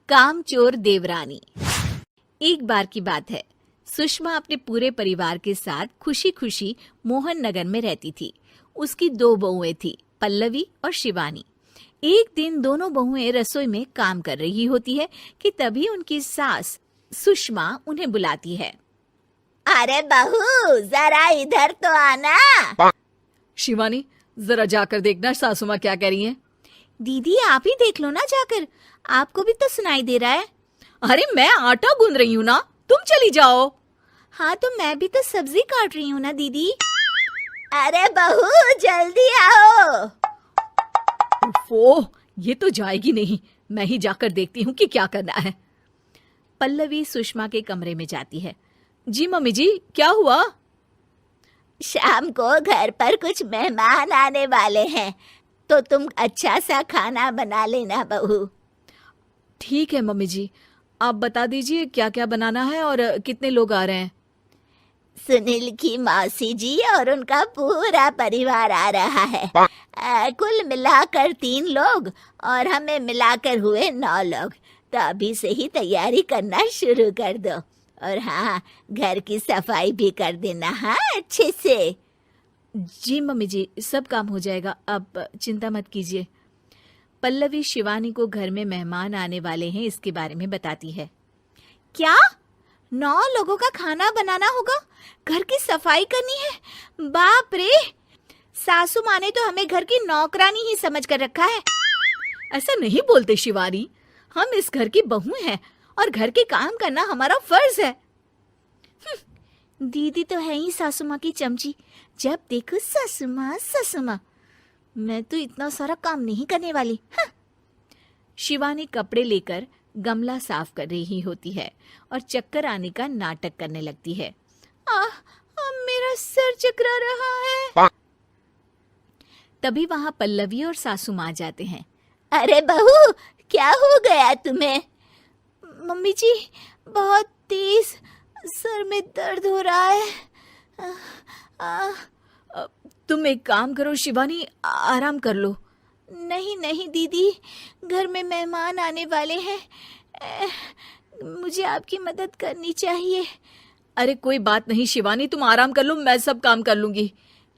कामचोर देवरानी। एक बार की बात है, सुषमा अपने पूरे परिवार के साथ खुशी खुशी मोहन नगर में रहती थी। उसकी 2 बहुएं थी, पल्लवी और शिवानी। एक दिन दोनों बहुएं रसोई में काम कर रही होती है कि तभी उनकी सास सुषमा उन्हें बुलाती है। अरे बहू, जरा इधर तो आना। शिवानी, जरा जाकर देखना सासू माँ क्या कह रही हैं। दीदी, आप ही देख लो ना जाकर, आपको भी तो सुनाई दे रहा है। अरे मैं आटा गूंद रही हूँ ना, तुम चली जाओ। हाँ, तो मैं भी तो सब्जी काट रही हूँ ना दीदी। अरे बहू, जल्दी आओ। ओह, ये तो जाएगी नहीं, मैं ही जाकर देखती हूँ कि क्या करना है। पल्लवी सुषमा के कमरे में जाती है। जी मम्मी जी, क्या हुआ? शाम को घर पर कुछ मेहमान आने वाले हैं, तो तुम अच्छा सा खाना बना लेना बहू। ठीक है मम्मी जी, आप बता दीजिए क्या क्या बनाना है और कितने लोग आ रहे हैं। सुनील की मौसी जी और उनका पूरा परिवार आ रहा है। कुल मिलाकर 3 लोग और हमें मिलाकर हुए 9 लोग। तो अभी से ही तैयारी करना शुरू कर दो। और हाँ, घर की सफाई भी कर देना, हाँ, अच्छे से। जी मम्मी जी, सब काम हो जाएगा, आप चिंता मत कीजिए। पल्लवी शिवानी को घर में मेहमान आने वाले हैं इसके बारे में बताती है। क्या? 9 लोगों का खाना बनाना होगा, घर की सफाई करनी है? बाप रे, सासू माँ ने तो हमें घर की नौकरानी ही समझ कर रखा है। ऐसा नहीं बोलते शिवानी, हम इस घर की बहू हैं और घर के काम करना हमारा फर्ज है। दीदी तो है ही सासू माँ की चमची, जब देखो सासू माँ सासू माँ। मैं तो इतना सारा काम नहीं करने वाली। शिवानी कपड़े लेकर गमला साफ कर रही होती है और चक्कर आने का नाटक करने लगती है। मेरा सर चकरा रहा है। तभी वहां पल्लवी और सासू माँ जाते हैं। अरे बहू, क्या हो गया तुम्हें? मम्मी जी, बहुत तेज सर में दर्द हो रहा है। तुम एक काम करो शिवानी, आराम कर लो। नहीं नहीं दीदी, घर में मेहमान आने वाले हैं, मुझे आपकी मदद करनी चाहिए। अरे कोई बात नहीं शिवानी, तुम आराम कर लो, मैं सब काम कर लूंगी।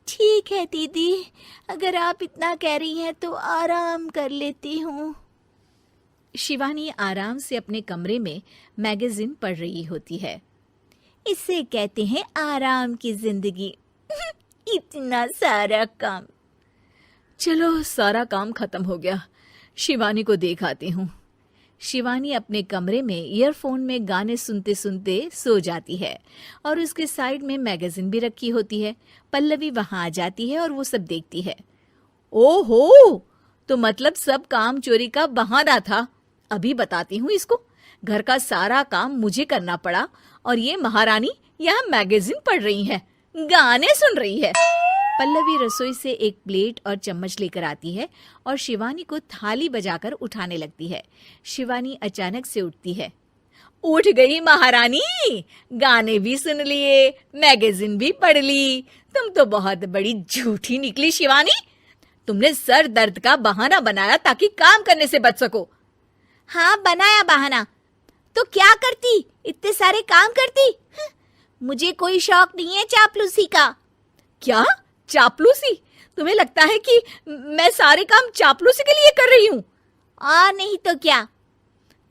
ठीक है दीदी, अगर आप इतना कह रही हैं तो आराम कर लेती हूँ। शिवानी आराम से अपने कमरे में मैगजीन पढ़ रही होती है। इसे कहते हैं आराम की जिंदगी। इतना सारा काम। चलो, सारा काम खत्म हो गया, शिवानी को देख आती हूँ। शिवानी अपने कमरे में ईयरफोन में गाने सुनते सुनते सो जाती है और उसके साइड में मैगजीन भी रखी होती है। पल्लवी वहां आ जाती है और वो सब देखती है। ओहो, तो मतलब सब काम चोरी का बहाना था। अभी बताती हूँ इसको। घर का सारा काम मुझे करना पड़ा और ये महारानी यहाँ मैगजीन पढ़ रही है, गाने सुन रही है। पल्लवी रसोई से एक प्लेट और चम्मच लेकर आती है और शिवानी को थाली बजाकर उठाने लगती है। शिवानी अचानक से उठती है। उठ गई महारानी, गाने भी सुन लिए, मैगजीन भी पढ़ ली। तुम तो बहुत बड़ी झूठी निकली शिवानी। तुमने सर दर्द का बहाना बनाया ताकि काम करने से बच सको। हाँ, बनाया बहाना, तो क्या करती? इतने सारे काम करती। मुझे कोई शौक नहीं है चापलूसी का। क्या चापलूसी? तुम्हें लगता है कि मैं सारे काम चापलूसी के लिए कर रही हूँ? और नहीं तो क्या।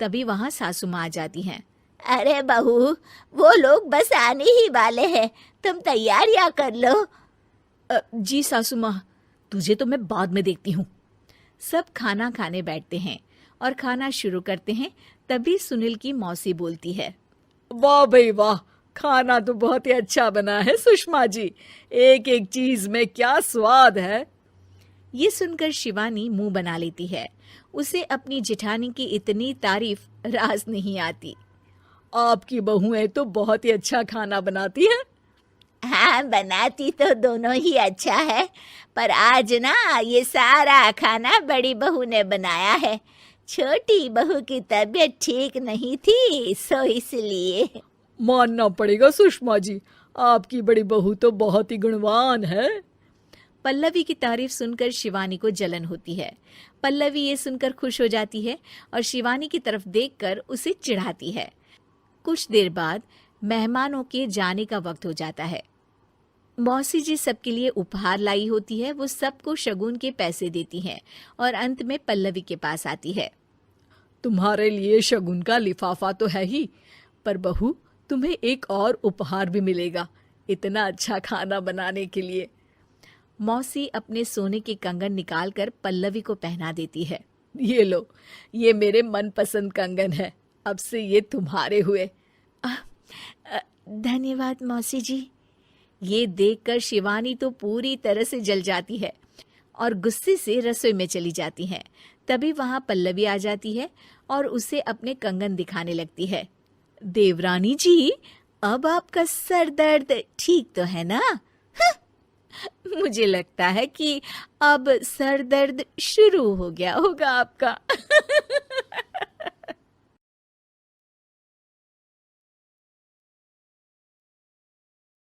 तभी वहां सासू माँ आ जाती हैं। अरे बहू, वो लोग बस आने ही वाले हैं, तुम तैयारियां कर लो। जी सासू माँ, तुझे तो मैं बाद में देखती हूँ। सब खाना खाने बैठते हैं और खाना शुरू करते हैं। तभी सुनील की मौसी बोलती है। वाह भाई वाह, खाना तो बहुत ही अच्छा बना है सुषमा जी, एक एक चीज में क्या स्वाद है। ये सुनकर शिवानी मुंह बना लेती है। उसे अपनी जेठानी की इतनी तारीफ रास नहीं आती। आपकी बहुएं तो बहुत ही अच्छा खाना बनाती हैं। हाँ, बनाती तो दोनों ही अच्छा है, पर आज ना ये सारा खाना बड़ी बहू ने बनाया है। छोटी बहू की तबीयत ठीक नहीं थी, सो इसलिए। मानना पड़ेगा सुषमा जी, आपकी बड़ी बहू तो बहुत ही गुणवान है। पल्लवी की तारीफ सुनकर शिवानी को जलन होती है। पल्लवी ये सुनकर खुश हो जाती है और शिवानी की तरफ देखकर उसे चिढ़ाती है। कुछ देर बाद मेहमानों के जाने का वक्त हो जाता है। मौसी जी सबके लिए उपहार लाई होती है। वो सबको शगुन के पैसे देती हैं और अंत में पल्लवी के पास आती है। तुम्हारे लिए शगुन का लिफाफा तो है ही, पर बहू तुम्हें एक और उपहार भी मिलेगा इतना अच्छा खाना बनाने के लिए। मौसी अपने सोने के कंगन निकालकर पल्लवी को पहना देती है। ये लो, ये मेरे मनपसंद कंगन है, अब से ये तुम्हारे हुए। धन्यवाद मौसी जी। ये देखकर शिवानी तो पूरी तरह से जल जाती है और गुस्से से रसोई में चली जाती है। तभी वहां पल्लवी आ जाती है और उसे अपने कंगन दिखाने लगती है। देवरानी जी, अब आपका सर दर्द ठीक तो है ना? मुझे लगता है कि अब सर दर्द शुरू हो गया होगा आपका।